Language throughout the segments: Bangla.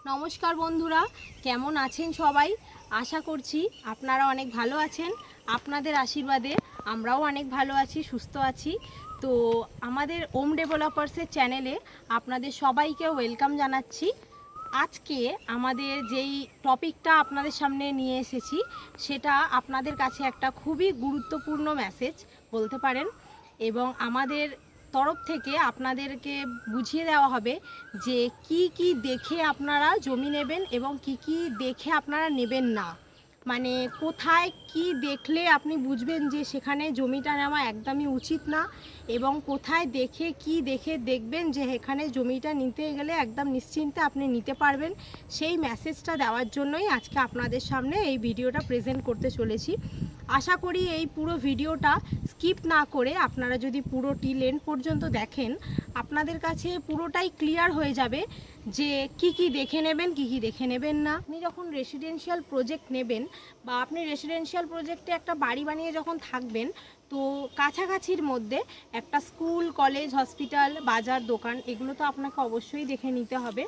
नमस्कार बंधुरा केमन आছেন সবাই आशा করছি আপনারা অনেক ভালো আছেন। আপনাদের আশীর্বাদে আমরাও অনেক ভালো আছি, সুস্থ আছি। তো আমাদের ওম ডেভেলপার্সের চ্যানেলে আপনাদের সবাইকে ওয়েলকাম জানাচ্ছি। আজকে আমাদের যেই টপিকটা আপনাদের সামনে নিয়ে এসেছি সেটা আপনাদের কাছে একটা খুবই গুরুত্বপূর্ণ মেসেজ বলতে পারেন, এবং আমাদের तरफ থেকে আপনাদেরকে বুঝিয়ে দেওয়া হবে যে কি কি দেখে আপনারা জমি নেবেন এবং কি কি দেখে আপনারা নেবেন না। মানে কোথায় কি দেখলে আপনি বুঝবেন যে সেখানে জমিটা নেওয়া একদমই উচিত না, এবং কোথায় দেখে কি দেখে দেখবেন যে এখানে জমিটা নিতে গেলে একদম নিশ্চিন্তে আপনি নিতে পারবেন, সেই মেসেজটা দেওয়ার জন্যই আজকে আপনাদের সামনে এই ভিডিওটা প্রেজেন্ট করতে চলেছি। आशा करी এই পুরো ভিডিওটা স্কিপ না করে আপনারা যদি পুরোটি লেন্থ পর্যন্ত দেখেন আপনাদের কাছে পুরোটাই ক্লিয়ার হয়ে যাবে যে কি কি দেখে নেবেন কি কি দেখে নেবেন না। আপনি যখন রেসিডেন্সিয়াল প্রজেক্ট নেবেন বা আপনি রেসিডেন্সিয়াল প্রজেক্টে একটা বাড়ি বানিয়ে যখন থাকবেন, তো কাছাকাছির মধ্যে একটা স্কুল, কলেজ, হসপিটাল, বাজার, দোকান এগুলো তো আপনাকে অবশ্যই দেখে নিতে হবে।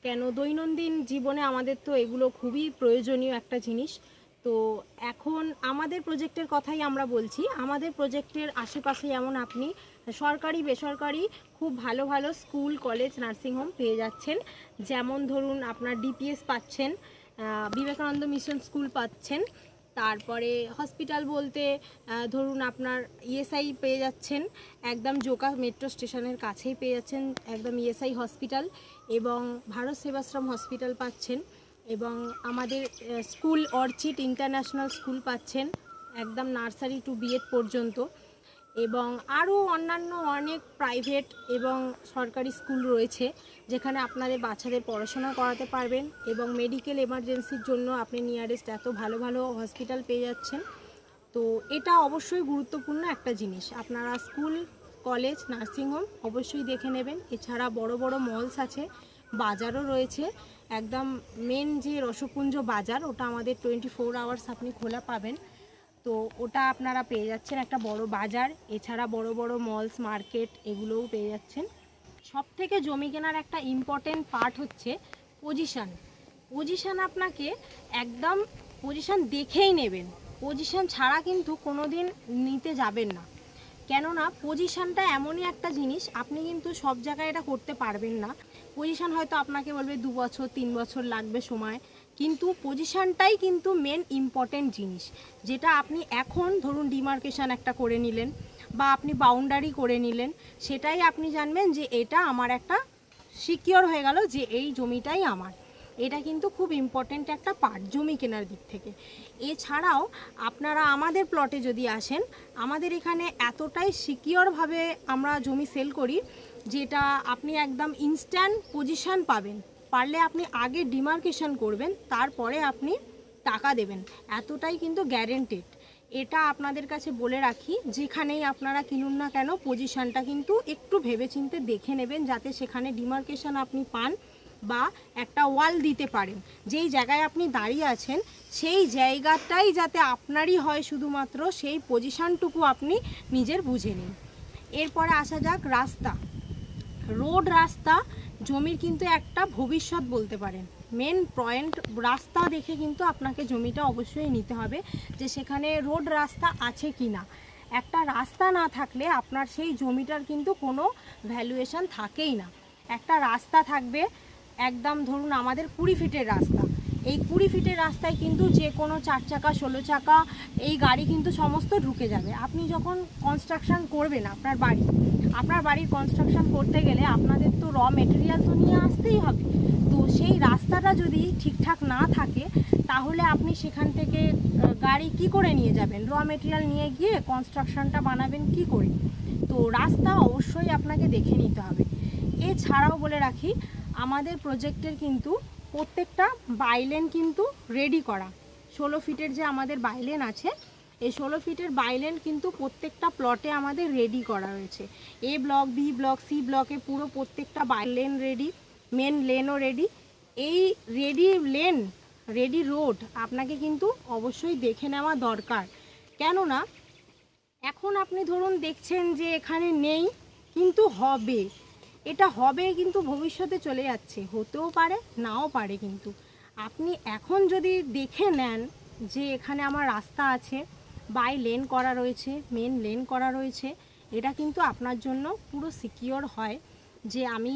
কেন দৈনন্দিন জীবনে আমাদের তো এগুলো খুবই প্রয়োজনীয় একটা জিনিস। তো এখন আমাদের প্রজেক্টের কথাই আমরা বলছি। আমাদের প্রজেক্টের আশেপাশে যেমন আপনি সরকারি বেসরকারি খুব ভালো ভালো স্কুল, কলেজ, নার্সিংহোম পেয়ে যাচ্ছেন। যেমন ধরুন আপনার ডিপিএস পাচ্ছেন, বিবেকানন্দ মিশন স্কুল পাচ্ছেন, তারপরে হসপিটাল বলতে ধরুন আপনার ইএসআই পেয়ে যাচ্ছেন, একদম জোকা মেট্রো স্টেশনের কাছেই পেয়ে যাচ্ছেন একদম ইএসআই হসপিটাল, এবং ভারত সেবাশ্রম হসপিটাল পাচ্ছেন, এবং আমাদের স্কুল অর্চিড ইন্টারন্যাশনাল স্কুল পাচ্ছেন একদম নার্সারি টু বিএড পর্যন্ত, এবং আরও অন্যান্য অনেক প্রাইভেট এবং সরকারি স্কুল রয়েছে যেখানে আপনাদের বাচ্চাদের পড়াশোনা করাতে পারবেন, এবং মেডিকেল এমার্জেন্সির জন্য আপনি নিয়ারেস্ট এত ভালো ভালো হসপিটাল পেয়ে যাচ্ছেন। তো এটা অবশ্যই গুরুত্বপূর্ণ একটা জিনিস। আপনারা স্কুল, কলেজ, নার্সিংহোম অবশ্যই দেখে নেবেন। এছাড়া বড় বড় মলস আছে, বাজারও রয়েছে। একদম মেন যে রসপুঞ্জ বাজার ওটা আমাদের 24 আওয়ার্স আপনি খোলা পাবেন, তো ওটা আপনারা পেয়ে যাচ্ছেন একটা বড় বাজার। এছাড়া বড় বড় মলস, মার্কেট এগুলোও পেয়ে যাচ্ছেন। সব থেকে জমি কেনার একটা ইম্পর্টেন্ট পার্ট হচ্ছে পজিশান। পজিশান আপনাকে একদম পজিশান দেখেই নেবেন, পজিশান ছাড়া কিন্তু কোনো দিন নিতে যাবেন না। কেননা পজিশানটা এমনই একটা জিনিস, আপনি কিন্তু সব জায়গায় এটা করতে পারবেন না। পজিশান হয়তো আপনাকে বলবে 2 বছর 3 বছর লাগবে সময়, কিন্তু পজিশানটাই কিন্তু মেন ইম্পর্টেন্ট জিনিস, যেটা আপনি এখন ধরুন ডিমার্কেশান একটা করে নিলেন বা আপনি বাউন্ডারি করে নিলেন, সেটাই আপনি জানবেন যে এটা আমার একটা সিকিওর হয়ে গেল যে এই জমিটাই আমার। এটা কিন্তু খুব ইম্পর্টেন্ট একটা পার্ট জমি কেনার দিক থেকে। এছাড়াও আপনারা আমাদের প্লটে যদি আসেন, আমাদের এখানে এতটাই সিকিওরভাবে আমরা জমি সেল করি যেটা আপনি একদম ইনস্ট্যান্ট পজিশান পাবেন। পারলে আপনি আগে ডিমার্কেশন করবেন, তারপরে আপনি টাকা দেবেন, এতটাই কিন্তু গ্যারেন্টেড। এটা আপনাদের কাছে বলে রাখি, যেখানেই আপনারা কিনুন না কেন পজিশানটা কিন্তু একটু ভেবেচিন্তে দেখে নেবেন, যাতে সেখানে ডিমার্কেশন আপনি পান বা একটা ওয়াল দিতে পারেন। যেই জায়গায় আপনি দাঁড়িয়ে আছেন সেই জায়গাটাই যাতে আপনারই হয় শুধুমাত্র, সেই পজিশানটুকু আপনি নিজের বুঝে নিন। এরপরে আসা যাক রাস্তা, রোড, রাস্তা জমির কিন্তু একটা ভবিষ্যৎ বলতে পারেন। মেন পয়েন্ট রাস্তা দেখে কিন্তু আপনাকে জমিটা অবশ্যই নিতে হবে যে সেখানে রোড রাস্তা আছে কি না। একটা রাস্তা না থাকলে আপনার সেই জমিটার কিন্তু কোনো ভ্যালুয়েশন থাকেই না। একটা রাস্তা থাকবে, একদম ধরুন আমাদের 20 ফিটের রাস্তা, এই 20 ফিটের রাস্তায় কিন্তু যে কোনো 4 চাকা 16 চাকা এই গাড়ি কিন্তু সমস্ত ঢুকে যাবে। আপনি যখন কনস্ট্রাকশান করবেন আপনার বাড়ির কনস্ট্রাকশান করতে গেলে আপনাদের তো র মেটেরিয়াল তো নিয়ে আসতেই হবে। তো সেই রাস্তাটা যদি ঠিকঠাক না থাকে তাহলে আপনি সেখান থেকে গাড়ি কি করে নিয়ে যাবেন, র মেটেরিয়াল নিয়ে গিয়ে কনস্ট্রাকশানটা বানাবেন কি করে। তো রাস্তা অবশ্যই আপনাকে দেখে নিতে হবে। এছাড়াও বলে রাখি, আমাদের প্রজেক্টের কিন্তু প্রত্যেকটা বাইলেন কিন্তু রেডি করা। 16 ফিটের যে আমাদের বাইলেন আছে, এই 16 ফিটের বাইলেন কিন্তু প্রত্যেকটা প্লটে আমাদের রেডি করা রয়েছে। এ ব্লক, বি ব্লক, সি ব্লকে পুরো প্রত্যেকটা বাইলেন রেডি, মেন লেনও রেডি। এই রেডি লেন, রেডি রোড আপনাকে কিন্তু অবশ্যই দেখে নেওয়া দরকার। কেননা এখন আপনি ধরুন দেখছেন যে এখানে নেই কিন্তু হবে, এটা হবে কিন্তু ভবিষ্যতে চলে যাচ্ছে, হতেও পারে নাও পারে। কিন্তু আপনি এখন যদি দেখে নেন যে এখানে আমার রাস্তা আছে, বাই লেন করা রয়েছে, মেন লেন করা রয়েছে, এটা কিন্তু আপনার জন্য পুরো সিকিওর হয় যে আমি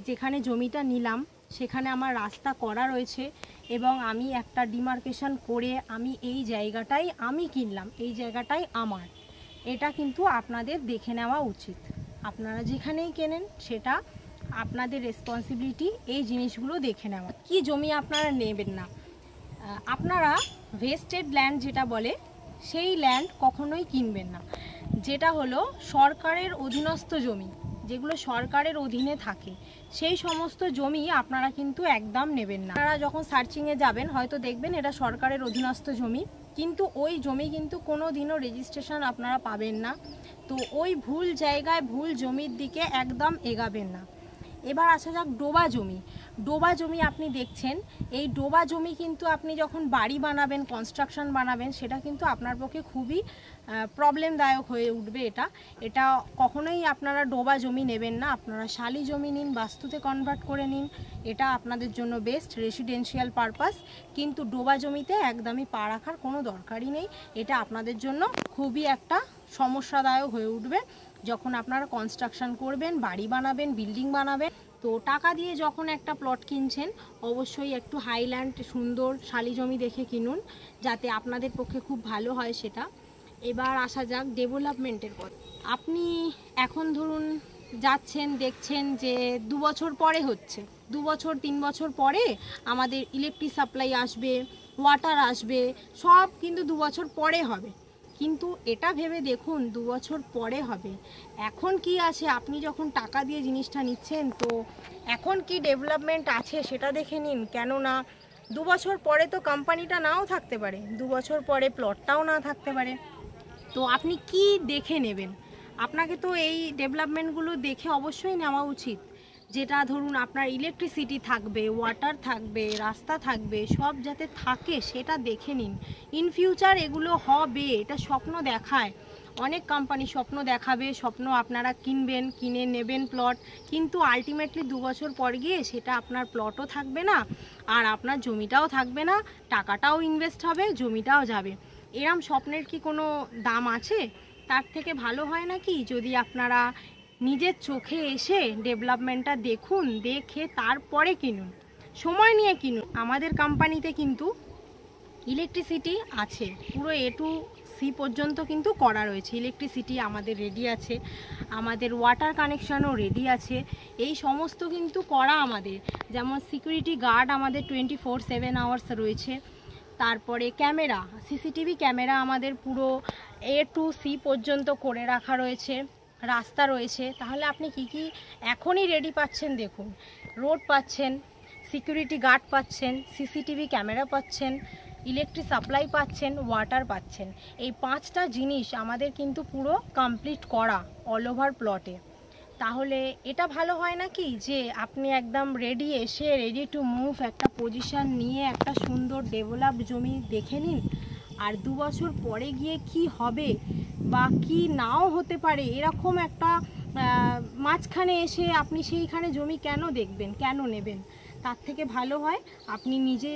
যেখানে জমিটা নিলাম সেখানে আমার রাস্তা করা রয়েছে এবং আমি একটা ডিমার্কেশন করে আমি এই জায়গাটাই আমি কিনলাম, এই জায়গাটাই আমার। এটা কিন্তু আপনাদের দেখে নেওয়া উচিত। আপনারা যেখানেই কেনেন সেটা আপনাদের রেসপন্সিবিলিটি এই জিনিসগুলো দেখে নেওয়া। কি জমি আপনারা নেবেন না, আপনারা ভেস্টেড ল্যান্ড যেটা বলে সেই ল্যান্ড কখনোই কিনবেন না। যেটা হলো সরকারের অধীনস্থ জমি, যেগুলো সরকারের অধীনে থাকে সেই সমস্ত জমি আপনারা কিন্তু একদম নেবেন না। আপনারা যখন সার্চিংয়ে যাবেন হয়তো দেখবেন এটা সরকারের অধীনস্থ জমি, কিন্তু ওই জমি কিন্তু কোনো দিনও রেজিস্ট্রেশন আপনারা পাবেন না। তো ওই ভুল জায়গায় ভুল জমির দিকে একদম এগাবেন না। এবার আসা যাক ডোবা জমি। ডোবা জমি আপনি দেখছেন, এই ডোবা জমি কিন্তু আপনি যখন বাড়ি বানাবেন, কনস্ট্রাকশন বানাবেন, সেটা কিন্তু আপনার পক্ষে খুবই প্রবলেমদায়ক হয়ে উঠবে। এটা কখনোই আপনারা ডোবা জমি নেবেন না। আপনারা শালি জমি নিন, বাস্তুতে কনভার্ট করে নিন, এটা আপনাদের জন্য বেস্ট রেসিডেন্সিয়াল পারপাস। কিন্তু ডোবা জমিতে একদমই পা রাখার কোনো দরকারই নেই। এটা আপনাদের জন্য খুবই একটা সমস্যাদায়ক হয়ে উঠবে যখন আপনারা কনস্ট্রাকশন করবেন, বাড়ি বানাবেন, বিল্ডিং বানাবেন। তো টাকা দিয়ে যখন একটা প্লট কিনছেন অবশ্যই একটু হাইল্যান্ড সুন্দর শালি জমি দেখে কিনুন, যাতে আপনাদের পক্ষে খুব ভালো হয় সেটা। এবার আসা যাক ডেভেলপমেন্টের কথা। আপনি এখন ধরুন যাচ্ছেন, দেখছেন যে 2 বছর পরে হচ্ছে, 2 বছর 3 বছর পরে আমাদের ইলেকট্রিক সাপ্লাই আসবে, ওয়াটার আসবে, সব কিন্তু 2 বছর পরে হবে। কিন্তু এটা ভেবে দেখুন 2 বছর পরে হবে, এখন কি আছে, আপনি যখন টাকা দিয়ে জিনিসটা নিচ্ছেন তো এখন কি ডেভেলপমেন্ট আছে সেটা দেখে নিন। কেননা 2 বছর পরে তো কোম্পানিটা নাও থাকতে পারে, 2 বছর পরে প্লটটাও না থাকতে পারে। তো আপনি কি দেখে নেবেন? আপনাকে তো এই ডেভেলপমেন্টগুলো দেখে অবশ্যই নেওয়া উচিত। যেটা ধরুন আপনার ইলেকট্রিসিটি থাকবে, ওয়াটার থাকবে, রাস্তা থাকবে, সব যাতে থাকে সেটা দেখে নিন। ইন ফিউচার এগুলো হবে, এটা স্বপ্ন দেখায়। অনেক কোম্পানি স্বপ্ন দেখাবে, স্বপ্ন আপনারা কিনবেন, কিনে নেবেন প্লট, কিন্তু আলটিমেটলি 2 বছর পর গিয়ে সেটা আপনার প্লটও থাকবে না, আর আপনার জমিটাও থাকবে না, টাকাটাও ইনভেস্ট হবে, জমিটাও যাবে। এরম স্বপ্নের কি কোনো দাম আছে? তার থেকে ভালো হয় নাকি যদি আপনারা নিজের চোখে এসে ডেভেলপমেন্টটা দেখুন, দেখে তারপরে কিনুন, সময় নিয়ে কিনুন। আমাদের কোম্পানিতে কিন্তু ইলেকট্রিসিটি আছে, পুরো A to C পর্যন্ত কিন্তু করা রয়েছে। ইলেকট্রিসিটি আমাদের রেডি আছে, আমাদের ওয়াটার কানেকশানও রেডি আছে, এই সমস্ত কিন্তু করা আমাদের। যেমন সিকিউরিটি গার্ড আমাদের 24/7 আওয়ার্স রয়েছে। তারপরে ক্যামেরা, সিসিটিভি ক্যামেরা আমাদের পুরো A to C পর্যন্ত করে রাখা রয়েছে, রাস্তা রয়েছে। তাহলে আপনি কি এখনই রেডি পাচ্ছেন দেখুন, রোড পাচ্ছেন, সিকিউরিটি গার্ড পাচ্ছেন, সিসিটিভি ক্যামেরা পাচ্ছেন, ইলেকট্রিক সাপ্লাই পাচ্ছেন, ওয়াটার পাচ্ছেন। এই 5টা জিনিস আমাদের কিন্তু পুরো কমপ্লিট করা অল ওভার প্লটে। তাহলে এটা ভালো হয় না কি যে আপনি একদম রেডি এসে রেডি টু মুভ একটা পজিশন নিয়ে একটা সুন্দর ডেভেলপড জমি দেখে নিন, আর 2 বছর পরে গিয়ে কি হবে বা কি নাও হতে পারে এরকম একটা মাঝখানে এসে আপনি সেইখানে জমি কেন দেখবেন, কেন নেবেন? তার থেকে ভালো হয় আপনি নিজে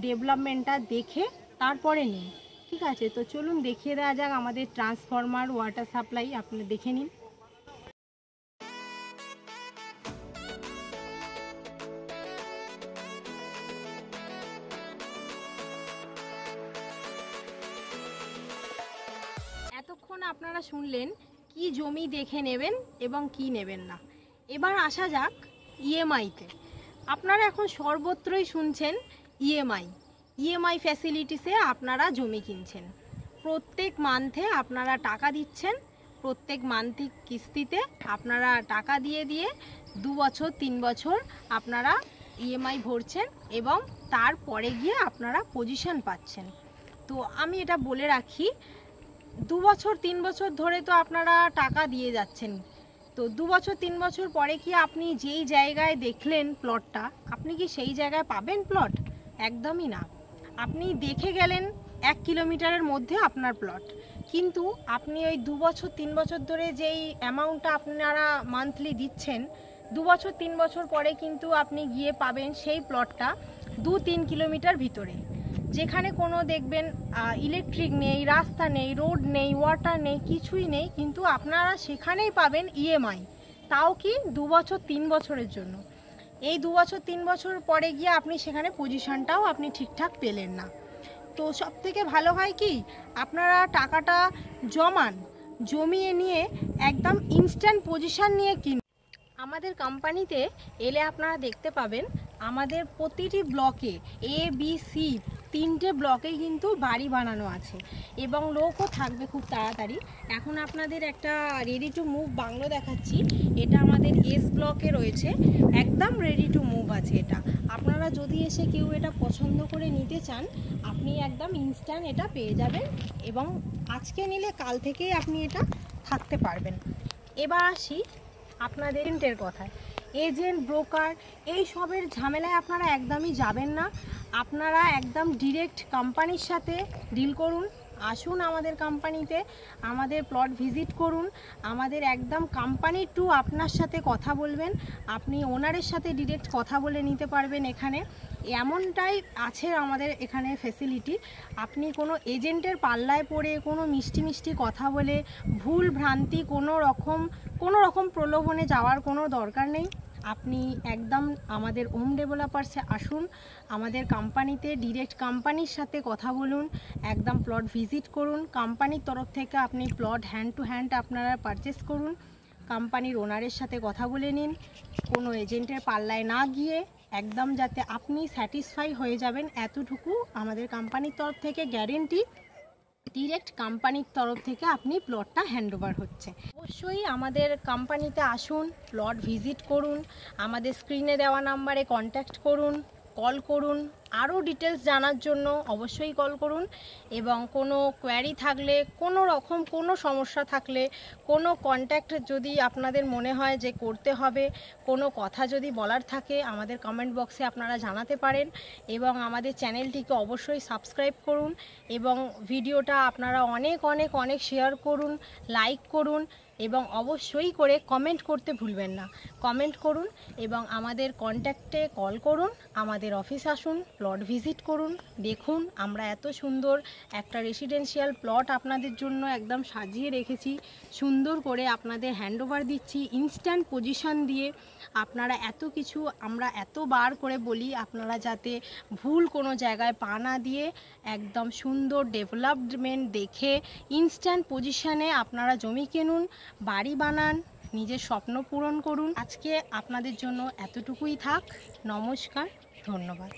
ডেভেলপমেন্টটা দেখে তারপরে নিন। ঠিক আছে, তো চলুন দেখিয়ে দেওয়া যাক আমাদের ট্রান্সফরমার, ওয়াটার সাপ্লাই, আপনি দেখে নিন। এতক্ষণ আপনারা শুনলেন কি জমি দেখে নেবেন এবং কি নেবেন না। এবার আসা যাক ইএমআইতে। আপনারা এখন সর্বত্রই শুনছেন ইএমআই ফ্যাসিলিটিসে আপনারা জমি কিনছেন। প্রত্যেক মান্থে আপনারা টাকা দিচ্ছেন, প্রত্যেক মান্থিক কিস্তিতে আপনারা টাকা দিয়ে 2 বছর 3 বছর আপনারা ইএমআই ভরছেন এবং তারপরে গিয়ে আপনারা পজিশন পাচ্ছেন। তো আমি এটা বলে রাখি, 2 বছর 3 বছর ধরে তো আপনারা টাকা দিয়ে যাচ্ছেন, তো 2 বছর 3 বছর পরে কি আপনি যেই জায়গায় দেখলেন প্লটটা, আপনি কি সেই জায়গায় পাবেন প্লট? একদমই না। আপনি দেখে গেলেন 1 কিলোমিটারের মধ্যে আপনার প্লট, কিন্তু আপনি ওই 2 বছর 3 বছর ধরে যেই অ্যামাউন্টটা আপনারা মান্থলি দিচ্ছেন 2 বছর 3 বছর পরে কিন্তু আপনি গিয়ে পাবেন সেই প্লটটা 2-3 কিলোমিটার ভিতরে, যেখানে কোনো দেখবেন ইলেকট্রিক নেই, রাস্তা নেই, রোড নেই, ওয়াটার নেই, কিছুই নেই, কিন্তু আপনারা সেখানেই পাবেন ইএমআই, তাও কি 2 বছর 3 বছরের জন্য। এই 2 বছর 3 বছর পরে গিয়ে আপনি সেখানে পজিশনটাও আপনি ঠিকঠাক পেলেন না। তো সব থেকে ভালো হয় কি, আপনারা টাকাটা জমিয়ে নিয়ে একদম ইনস্ট্যান্ট পজিশন নিয়ে কিনুন। আমাদের কোম্পানিতে এলে আপনারা দেখতে পাবেন আমাদের প্রতিটি ব্লকে ABC 3টে ব্লকেই কিন্তু বাড়ি বানানো আছে এবং লোকও থাকবে খুব তাড়াতাড়ি। এখন আপনাদের একটা রেডি টু মুভ বাংলো দেখাচ্ছি, এটা আমাদের S ব্লকে রয়েছে, একদম রেডি টু মুভ আছে এটা। আপনারা যদি এসে কেউ এটা পছন্দ করে নিতে চান, আপনি একদম ইনস্ট্যান্ট এটা পেয়ে যাবেন এবং আজকে নিলে কাল থেকেই আপনি এটা থাকতে পারবেন। এবার আসি আপনাদের এজেন্টের কথায়। এজেন্ট, ব্রোকার এই সবের ঝামেলায় আপনারা একদমই যাবেন না। আপনারা একদম ডিরেক্ট কোম্পানির সাথে ডিল করুন। আসুন আমাদের কোম্পানিতে, আমাদের প্লট ভিজিট করুন, আমাদের একদম কোম্পানি টু আপনার সাথে কথা বলবেন, আপনি ওনারের সাথে ডিরেক্ট কথা বলে নিতে পারবেন। এখানে এমনটাই আছে আমাদের এখানে ফেসিলিটি, আপনি কোনো এজেন্টের পাল্লায় পড়ে কোনো মিষ্টি মিষ্টি কথা বলে ভুল ভ্রান্তি কোনো রকম প্রলোভনে যাওয়ার কোনো দরকার নেই। আপনি একদম আমাদের হোম ডেভেলপার্সে আসুন, আমাদের কোম্পানিতে ডিরেক্ট কোম্পানির সাথে কথা বলুন, একদম প্লট ভিজিট করুন, কোম্পানির তরফ থেকে আপনি প্লট হ্যান্ড টু হ্যান্ড আপনারা পারচেস করুন, কোম্পানির ওনারের সাথে কথা বলে নিন, কোনো এজেন্টের পাল্লায় না গিয়ে একদম যাতে আপনি স্যাটিসফাই হয়ে যাবেন, এতটুকু আমাদের কোম্পানির তরফ থেকে গ্যারেন্টি। ডিরেক্ট কোম্পানির তরফ থেকে আপনি প্লটটা হ্যান্ডওভার হচ্ছে। অবশ্যই আমাদের কোম্পানিতে আসুন, প্লট ভিজিট করুন, আমাদের স্ক্রিনে দেওয়া নাম্বারে কন্ট্যাক্ট করুন, কল করুন, আরও ডিটেলস জানার জন্য অবশ্যই কল করুন। এবং কোনো কোয়ারি থাকলে, কোনো রকম কোনো সমস্যা থাকলে, কোনো কন্ট্যাক্ট যদি আপনাদের মনে হয় যে করতে হবে, কোনো কথা যদি বলার থাকে, আমাদের কমেন্ট বক্সে আপনারা জানাতে পারেন। এবং আমাদের চ্যানেলটিকে অবশ্যই সাবস্ক্রাইব করুন এবং ভিডিওটা আপনারা অনেক অনেক অনেক শেয়ার করুন, লাইক করুন এবং অবশ্যই করে কমেন্ট করতে ভুলবেন না। কমেন্ট করুন এবং আমাদের কন্ট্যাক্টে কল করুন, আমাদের অফিস আসুন, প্লট ভিজিট করুন, দেখুন আমরা এত সুন্দর একটা রেসিডেন্সিয়াল প্লট আপনাদের জন্য একদম সাজিয়ে রেখেছি, সুন্দর করে আপনাদের হ্যান্ডওভার দিচ্ছি ইনস্ট্যান্ট পজিশন দিয়ে। আপনারা এত কিছু আমরা এতবার করে বলি, আপনারা যাতে ভুল কোনো জায়গায় পা না দিয়ে একদম সুন্দর ডেভেলপমেন্ট দেখে ইনস্ট্যান্ট পজিশনে আপনারা জমি কিনুন, বাড়ি বানান, নিজের স্বপ্ন পূরণ করুন। আজকে আপনাদের জন্য এতটুকুই থাক। নমস্কার, ধন্যবাদ।